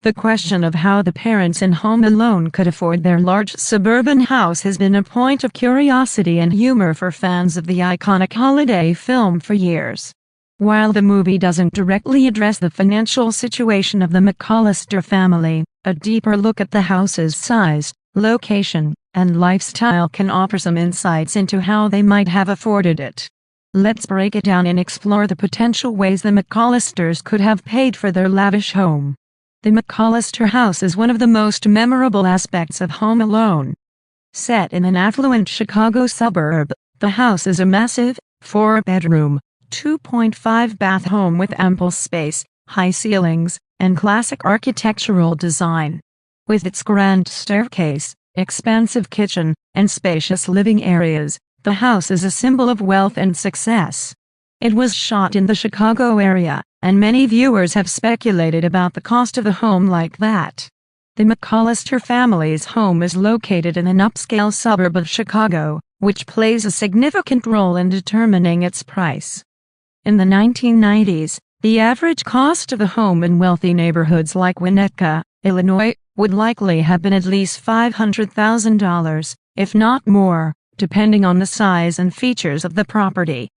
The question of how the parents in Home Alone could afford their large suburban house has been a point of curiosity and humor for fans of the iconic holiday film for years. While the movie doesn't directly address the financial situation of the McCallister family, a deeper look at the house's size, location, and lifestyle can offer some insights into how they might have afforded it. Let's break it down and explore the potential ways the McCallisters could have paid for their lavish home. The McCallister house is one of the most memorable aspects of Home Alone. Set in an affluent Chicago suburb, the house is a massive, 4-bedroom, 2.5-bath home with ample space, high ceilings, and classic architectural design. With its grand staircase, expansive kitchen, and spacious living areas, the house is a symbol of wealth and success. It was shot in the Chicago area, and many viewers have speculated about the cost of a home like that. The McCallister family's home is located in an upscale suburb of Chicago, which plays a significant role in determining its price. In the 1990s, the average cost of a home in wealthy neighborhoods like Winnetka, Illinois, would likely have been at least $500,000, if not more, depending on the size and features of the property.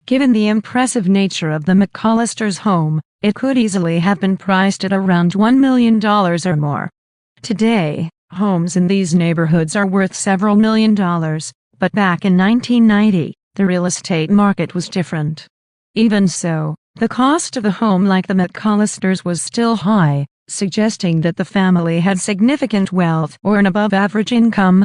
Given the impressive nature of the McCallisters' home, it could easily have been priced at around $1 million or more. Today, homes in these neighborhoods are worth several million dollars, but back in 1990, the real estate market was different. Even so, the cost of a home like the McCallisters was still high, suggesting that the family had significant wealth or an above-average income.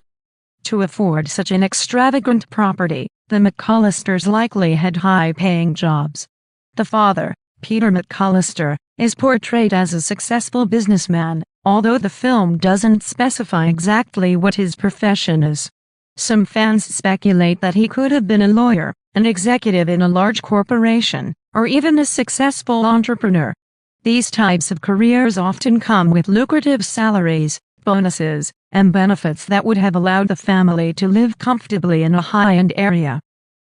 To afford such an extravagant property, the McCallisters likely had high-paying jobs. The father, Peter McCallister, is portrayed as a successful businessman, although the film doesn't specify exactly what his profession is. Some fans speculate that he could have been a lawyer, an executive in a large corporation, or even a successful entrepreneur. These types of careers often come with lucrative salaries, bonuses, and benefits that would have allowed the family to live comfortably in a high-end area.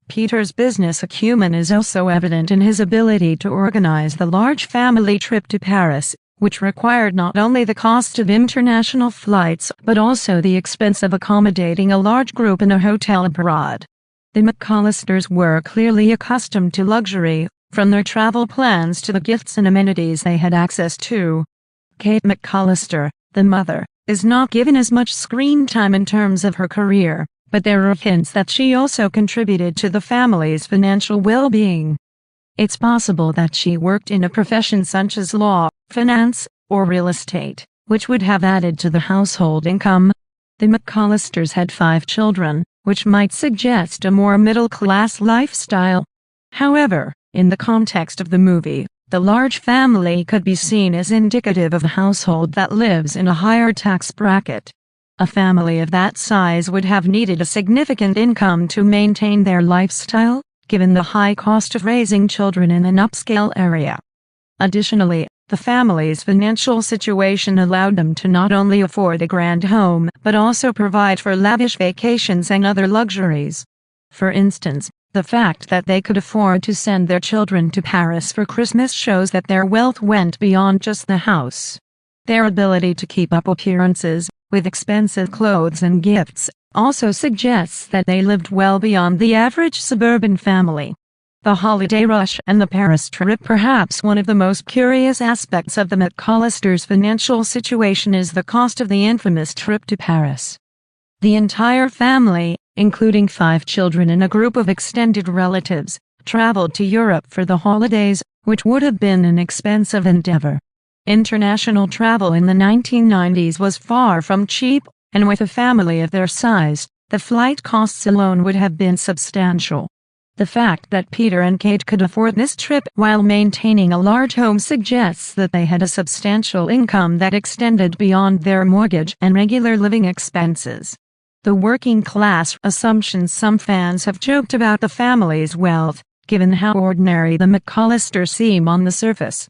Peter's business acumen is also evident in his ability to organize the large family trip to Paris, which required not only the cost of international flights but also the expense of accommodating a large group in a hotel abroad. The McCallisters were clearly accustomed to luxury, from their travel plans to the gifts and amenities they had access to. Kate McCallister, the mother, is not given as much screen time in terms of her career, but there are hints that she also contributed to the family's financial well-being. It's possible that she worked in a profession such as law, finance, or real estate, which would have added to the household income. The McCallisters had 5 children, which might suggest a more middle-class lifestyle. However, in the context of the movie, the large family could be seen as indicative of a household that lives in a higher tax bracket. A family of that size would have needed a significant income to maintain their lifestyle, given the high cost of raising children in an upscale area. Additionally, the family's financial situation allowed them to not only afford a grand home but also provide for lavish vacations and other luxuries. For instance, the fact that they could afford to send their children to Paris for Christmas shows that their wealth went beyond just the house. Their ability to keep up appearances, with expensive clothes and gifts, also suggests that they lived well beyond the average suburban family. The holiday rush and the Paris trip. Perhaps one of the most curious aspects of the McCallisters' financial situation is the cost of the infamous trip to Paris. The entire family, including 5 children and a group of extended relatives, traveled to Europe for the holidays, which would have been an expensive endeavor. International travel in the 1990s was far from cheap, and with a family of their size, the flight costs alone would have been substantial. The fact that Peter and Kate could afford this trip while maintaining a large home suggests that they had a substantial income that extended beyond their mortgage and regular living expenses. The working class assumption. Some fans have joked about the family's wealth, given how ordinary the McCallisters seem on the surface.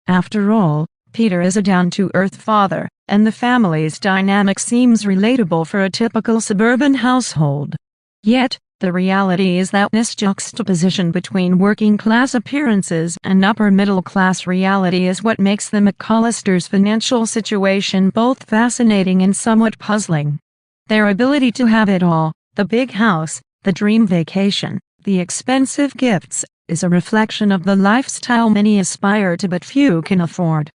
After all, Peter is a down-to-earth father, and the family's dynamic seems relatable for a typical suburban household. Yet, The reality is that this juxtaposition between working-class appearances and upper-middle-class reality is what makes the McCallisters' financial situation both fascinating and somewhat puzzling. Their ability to have it all, the big house, the dream vacation, the expensive gifts, is a reflection of the lifestyle many aspire to but few can afford.